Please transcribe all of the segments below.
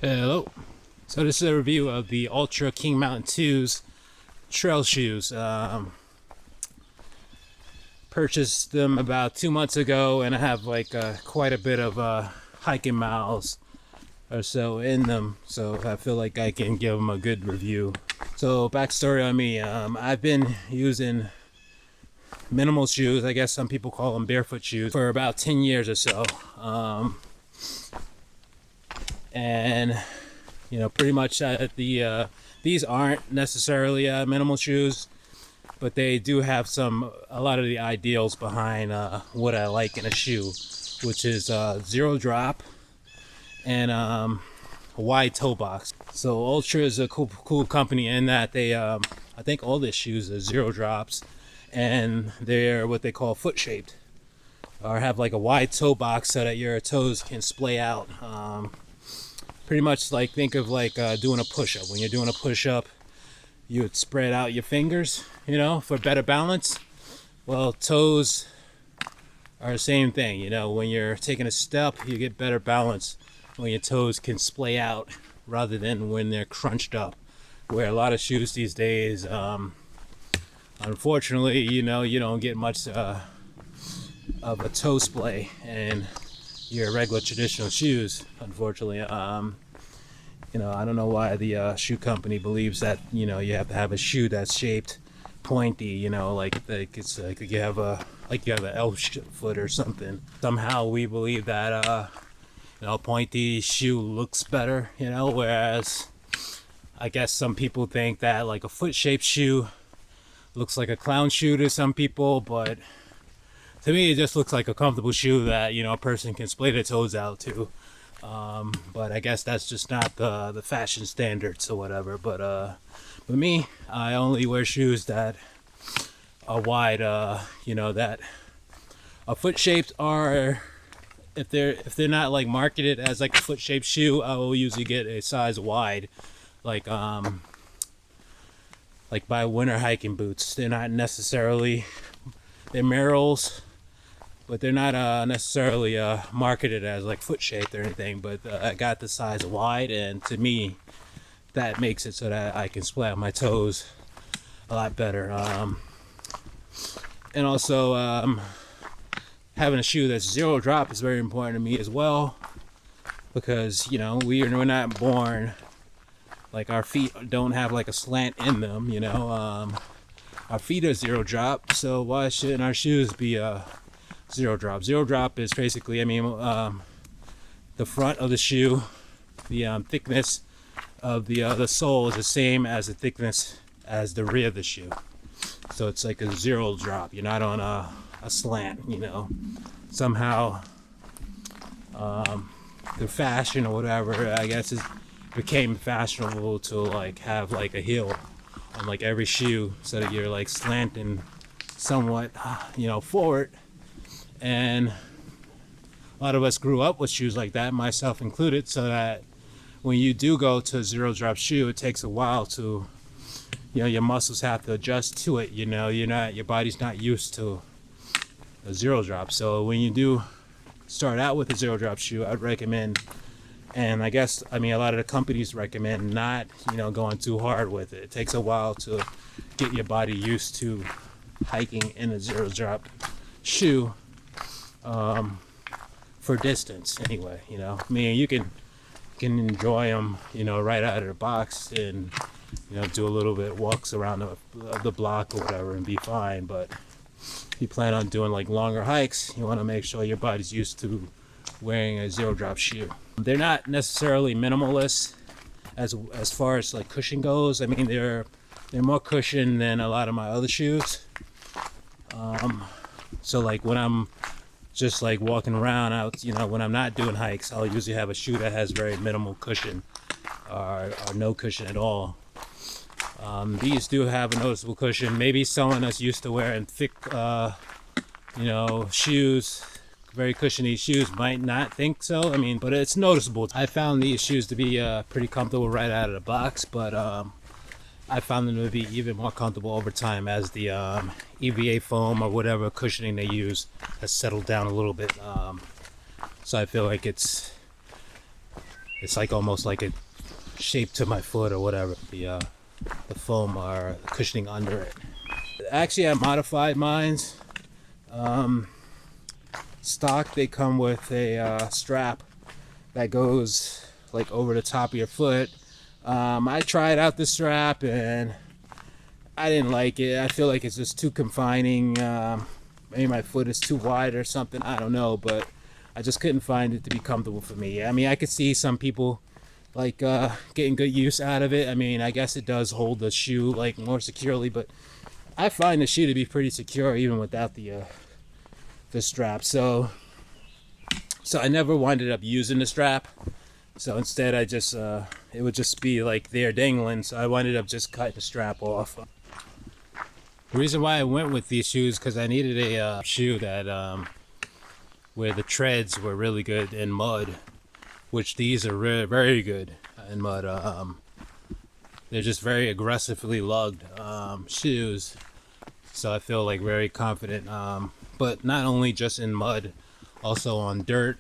Hello. So this is a review of the Ultra King Mountain 2's trail shoes. Purchased them about 2 months ago, and I have quite a bit of hiking miles or so in them, so I feel like I can give them a good review. So backstory on me, I've been using minimal shoes, I guess some people call them barefoot shoes, for about 10 years or so. And pretty much these aren't necessarily minimal shoes, but they do have a lot of the ideals behind what I like in a shoe, which is zero drop and a wide toe box. So Ultra is a cool company in that they I think all their shoes are zero drops, and they're what they call foot shaped, or have like a wide toe box so that your toes can splay out. Pretty much like think of doing a push-up. When you're doing a push-up, you would spread out your fingers, for better balance. Well, toes are the same thing. When you're taking a step, you get better balance when your toes can splay out rather than when they're crunched up. Where a lot of shoes these days, unfortunately, you don't get much of a toe splay in your regular traditional shoes, unfortunately. I don't know why the shoe company believes that you have to have a shoe that's shaped pointy, like it's like you have a L foot or something. Somehow we believe that pointy shoe looks better, whereas I guess some people think that like a foot shaped shoe looks like a clown shoe to some people, but to me, it just looks like a comfortable shoe that a person can splay their toes out to. But I guess that's just not the fashion standards or whatever. But me, I only wear shoes that are wide. That are foot shaped, or if they're not like marketed as like a foot shaped shoe, I will usually get a size wide, like buy winter hiking boots. They're not necessarily, they're Merrells, but they're not necessarily marketed as like foot shaped or anything. But I got the size wide, and to me, that makes it so that I can splay out my toes a lot better. And also, having a shoe that's zero drop is very important to me as well, because we're not born like our feet don't have like a slant in them. Our feet are zero drop, so why shouldn't our shoes be zero drop? Zero drop is basically, the front of the shoe, the thickness of the sole is the same as the thickness as the rear of the shoe. So it's like a zero drop. You're not on a slant, Somehow, the fashion or whatever, I guess, it became fashionable to like have like a heel on like every shoe, so that you're like slanting somewhat, forward. And a lot of us grew up with shoes like that, myself included, so that when you do go to a zero drop shoe, it takes a while to, your muscles have to adjust to it. Your body's not used to a zero drop. So when you do start out with a zero drop shoe, I'd recommend, and I guess, a lot of the companies recommend not, going too hard with it. It takes a while to get your body used to hiking in a zero drop shoe. For distance anyway, you can enjoy them, right out of the box, and do a little bit walks around the block or whatever and be fine. But if you plan on doing like longer hikes, you want to make sure your body's used to wearing a zero drop shoe. They're not necessarily minimalist as far as like cushion goes. They're more cushion than a lot of my other shoes. So like when I'm just like walking around out, when I'm not doing hikes, I'll usually have a shoe that has very minimal cushion, or no cushion at all. These do have a noticeable cushion. Maybe someone that's used to wearing thick, shoes, very cushiony shoes, might not think so. But it's noticeable. I found these shoes to be pretty comfortable right out of the box, but I found them to be even more comfortable over time as the EVA foam or whatever cushioning they use has settled down a little bit. So I feel like it's It's like almost like it shaped to my foot or whatever. The foam or cushioning under it. Actually, I modified mines. Stock, they come with a strap that goes like over the top of your foot. I tried out the strap and I didn't like it. I feel like it's just too confining. Maybe my foot is too wide or something. I don't know, but I just couldn't find it to be comfortable for me. I mean, I could see some people like getting good use out of it. I mean, I guess it does hold the shoe like more securely, but I find the shoe to be pretty secure even without the strap. So I never winded up using the strap. So instead, I just it would just be like there dangling. So I winded up just cutting the strap off. The reason why I went with these shoes because I needed a shoe that where the treads were really good in mud, which these are very good in mud. They're just very aggressively lugged shoes, so I feel like very confident. But not only just in mud, also on dirt,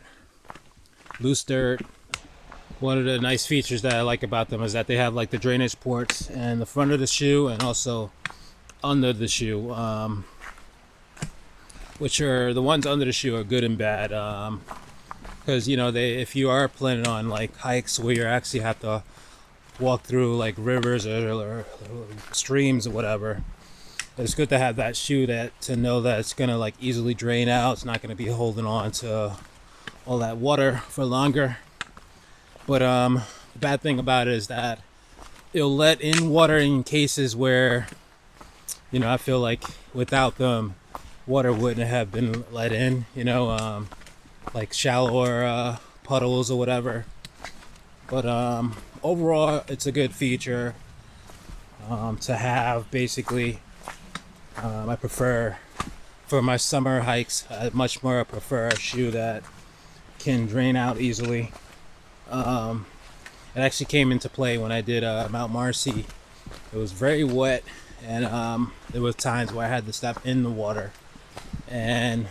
loose dirt. One of the nice features that I like about them is that they have like the drainage ports in the front of the shoe and also under the shoe, which are the ones under the shoe are good and bad, because you know if you are planning on like hikes where you actually have to walk through like rivers or streams or whatever, it's good to have that shoe to know that it's gonna like easily drain out. It's not gonna be holding on to all that water for longer. But the bad thing about it is that it'll let in water in cases where, you know, I feel like without them, water wouldn't have been let in, you know, like shallower puddles or whatever. But overall, it's a good feature to have. Basically, I prefer, for my summer hikes, I much more prefer a shoe that can drain out easily. It actually came into play when I did Mount Marcy. It was very wet, and there was times where I had to step in the water, and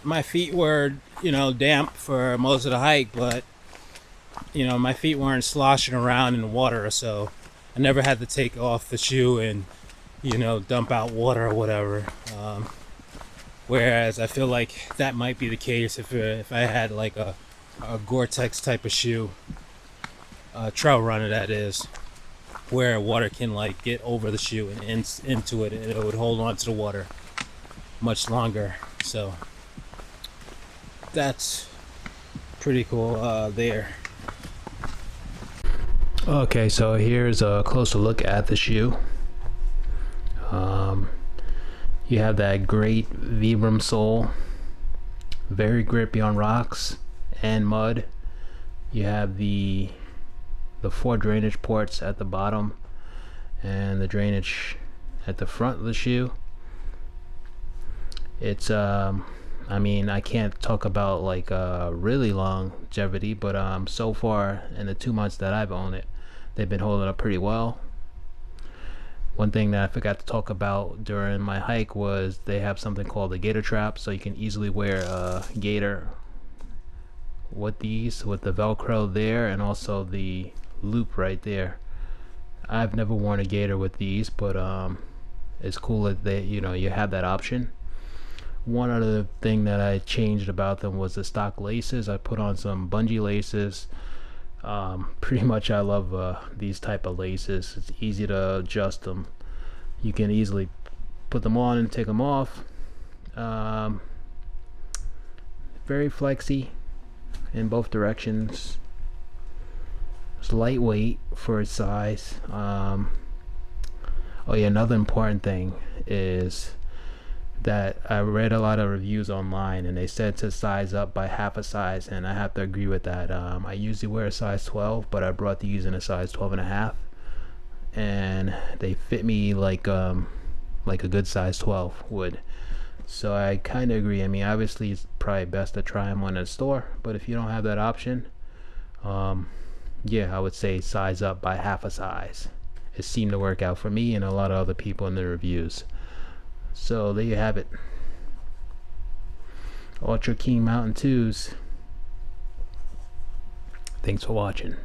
my feet were, you know, damp for most of the hike, but you know, my feet weren't sloshing around in the water, so I never had to take off the shoe and, you know, dump out water or whatever. Whereas I feel like that might be the case if I had like a Gore-Tex type of shoe, trail runner that is, where water can like get over the shoe and into it, and it would hold on to the water much longer. So that's pretty cool there. Okay, so here's a closer look at the shoe. You have that great Vibram sole, very grippy on rocks and mud. You have the 4 drainage ports at the bottom and the drainage at the front of the shoe. It's I mean, I can't talk about like really longevity, but so far in the 2 months that I've owned it, they've been holding up pretty well. One thing that I forgot to talk about during my hike was they have something called a gator trap, so you can easily wear a gator with these, with the Velcro there and also the loop right there. I've never worn a gator with these, but it's cool that they, you know, you have that option. One other thing that I changed about them was the stock laces. I put on some bungee laces. Pretty much I love these type of laces. It's easy to adjust them. You can easily put them on and take them off. Very flexy in both directions. It's lightweight for its size. Oh yeah, another important thing is that I read a lot of reviews online and they said to size up by half a size, and I have to agree with that. I usually wear a size 12, but I brought these in a size 12 and a half, and they fit me like a good size 12 would. So I kind of agree. I mean, obviously it's probably best to try them on in a store, but if you don't have that option, yeah, I would say size up by half a size. It seemed to work out for me and a lot of other people in the reviews. So there you have it. Ultra King Mountain 2s. Thanks for watching.